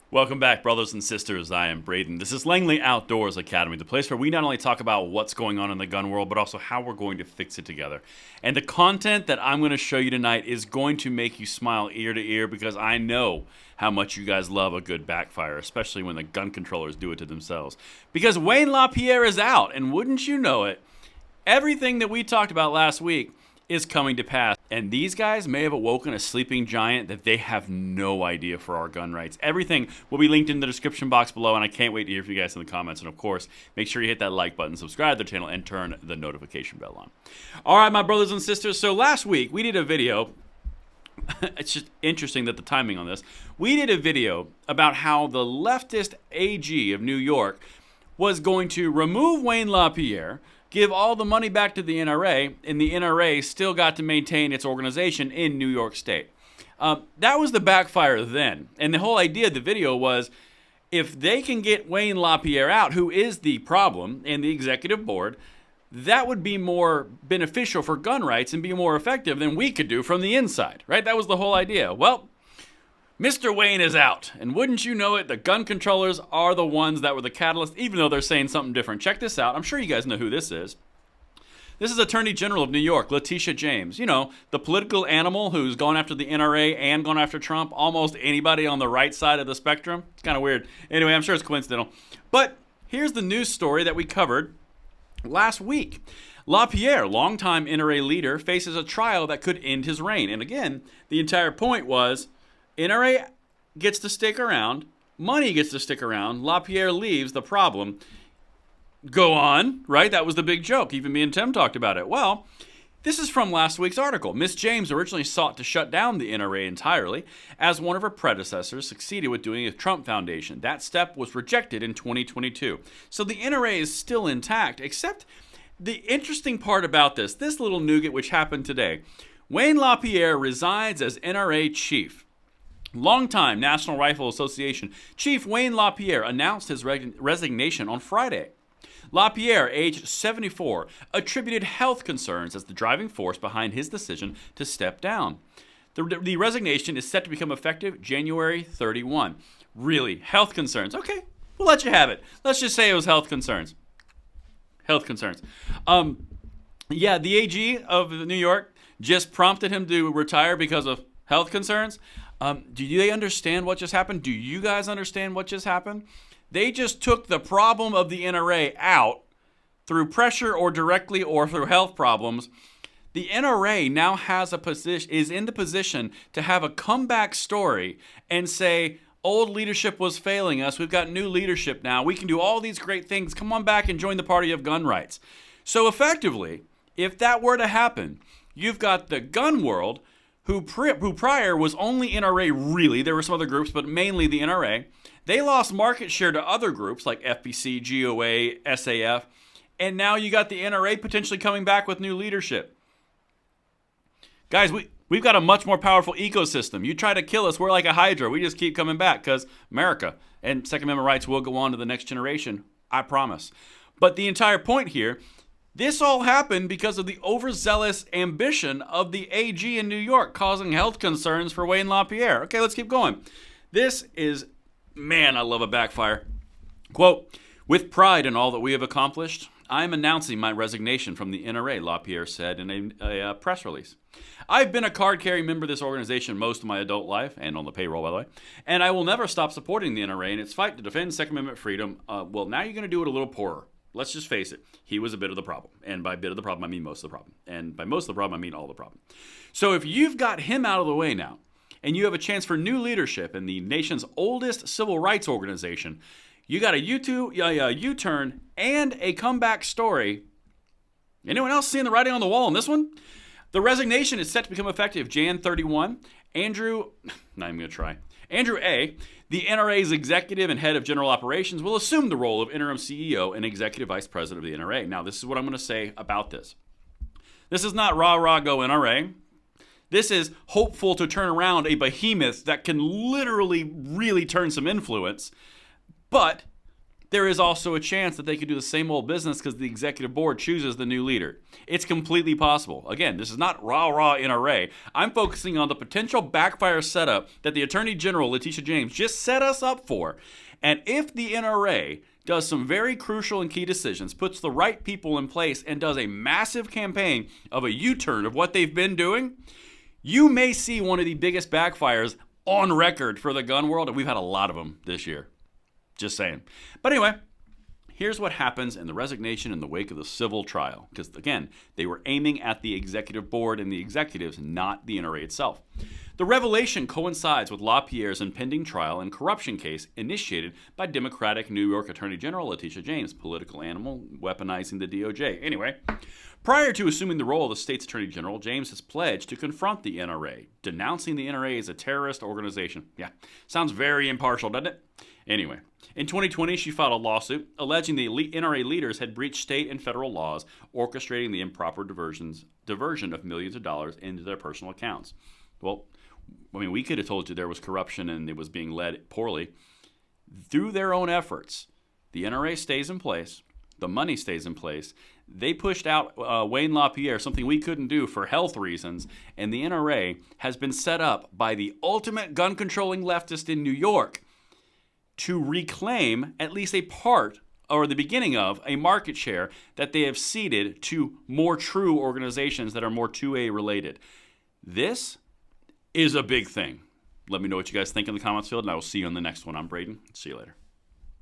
Welcome back, brothers and sisters. I am Braden. This is Langley Outdoors Academy, the place where we not only talk about what's going on in the gun world, but also how we're going to fix it together. And the content that I'm going to show you tonight is going to make you smile ear to ear because I know how much you guys love a good backfire, especially when the gun controllers do it to themselves. Because Wayne LaPierre is out, and wouldn't you know it, everything that we talked about last week is coming to pass. And these guys may have awoken a sleeping giant that they have no idea for our gun rights. Everything will be linked in the description box below, and I can't wait to hear from you guys in the comments. And of course, make sure you hit that like button, subscribe to the channel, and turn the notification bell on. All right, my brothers and sisters, so last week we did a video. It's just interesting that the timing on this. We did a video about how the leftist AG of New York was going to remove Wayne LaPierre, give all the money back to the NRA, and the NRA still got to maintain its organization in New York State. That was the backfire then. And the whole idea of the video was, if they can get Wayne LaPierre out, who is the problem, and the executive board, that would be more beneficial for gun rights and be more effective than we could do from the inside, right? That was the whole idea. Well, Mr. Wayne is out, and wouldn't you know it, the gun controllers are the ones that were the catalyst, even though they're saying something different. Check this out. I'm sure you guys know who this is. This is Attorney General of New York, Letitia James. You know, the political animal who's gone after the NRA and gone after Trump, almost anybody on the right side of the spectrum. It's kind of weird. Anyway, I'm sure it's coincidental. But here's the news story that we covered last week. LaPierre, longtime NRA leader, faces a trial that could end his reign. And again, the entire point was NRA gets to stick around, money gets to stick around, LaPierre leaves, the problem. Go on, right? That was the big joke. Even me and Tim talked about it. Well, this is from last week's article. Miss James originally sought to shut down the NRA entirely, as one of her predecessors succeeded with doing a Trump Foundation. That step was rejected in 2022. So the NRA is still intact, except the interesting part about this little nougat which happened today. Wayne LaPierre resides as NRA chief. Longtime National Rifle Association Chief Wayne LaPierre announced his resignation on Friday. LaPierre, aged 74, attributed health concerns as the driving force behind his decision to step down. The resignation is set to become effective January 31. Really, health concerns. Okay, we'll let you have it. Let's just say it was health concerns. Health concerns. Yeah, the AG of New York just prompted him to retire because of health concerns. Do they understand what just happened? Do you guys understand what just happened? They just took the problem of the NRA out through pressure or directly or through health problems. The NRA now is in the position to have a comeback story and say, old leadership was failing us. We've got new leadership now. We can do all these great things. Come on back and join the party of gun rights. So effectively, if that were to happen, you've got the gun world who prior was only NRA really. There were some other groups, but mainly the NRA. They lost market share to other groups like FPC, GOA, SAF, and now you got the NRA potentially coming back with new leadership. Guys, we've got a much more powerful ecosystem. You try to kill us, we're like a hydra. We just keep coming back because America and Second Amendment rights will go on to the next generation, I promise. But the entire point here, this all happened because of the overzealous ambition of the AG in New York, causing health concerns for Wayne LaPierre. Okay, let's keep going. This is, man, I love a backfire. Quote, with pride in all that we have accomplished, I am announcing my resignation from the NRA, LaPierre said in a press release. I've been a card-carrying member of this organization most of my adult life, and on the payroll, by the way, and I will never stop supporting the NRA in its fight to defend Second Amendment freedom. Well, now you're going to do it a little poorer. Let's just face it. He was a bit of the problem. And by bit of the problem, I mean most of the problem. And by most of the problem, I mean all the problem. So if you've got him out of the way now, and you have a chance for new leadership in the nation's oldest civil rights organization, you got a U-turn and a comeback story. Anyone else seeing the writing on the wall on this one? The resignation is set to become effective Jan 31. Andrew A., the NRA's executive and head of general operations, will assume the role of interim CEO and executive vice president of the NRA. Now, this is what I'm going to say about this. This is not rah-rah go NRA. This is hopeful to turn around a behemoth that can literally really turn some influence. But there is also a chance that they could do the same old business because the executive board chooses the new leader. It's completely possible. Again, this is not rah-rah NRA. I'm focusing on the potential backfire setup that the Attorney General, Letitia James, just set us up for. And if the NRA does some very crucial and key decisions, puts the right people in place, and does a massive campaign of a U-turn of what they've been doing, you may see one of the biggest backfires on record for the gun world, and we've had a lot of them this year. Just saying. But anyway, here's what happens in the resignation in the wake of the civil trial. Because, again, they were aiming at the executive board and the executives, not the NRA itself. The revelation coincides with LaPierre's impending trial and corruption case initiated by Democratic New York Attorney General Letitia James, political animal weaponizing the DOJ. Anyway, prior to assuming the role of the state's Attorney General, James has pledged to confront the NRA, denouncing the NRA as a terrorist organization. Yeah, sounds very impartial, doesn't it? Anyway, in 2020, she filed a lawsuit alleging the NRA leaders had breached state and federal laws, orchestrating the improper diversion of millions of dollars into their personal accounts. Well, I mean, we could have told you there was corruption and it was being led poorly. Through their own efforts, the NRA stays in place. The money stays in place. They pushed out Wayne LaPierre, something we couldn't do for health reasons, and the NRA has been set up by the ultimate gun-controlling leftist in New York to reclaim at least a part or the beginning of a market share that they have ceded to more true organizations that are more 2A related. This is a big thing. Let me know what you guys think in the comments field, and I will see you on the next one. I'm Braden. See you later.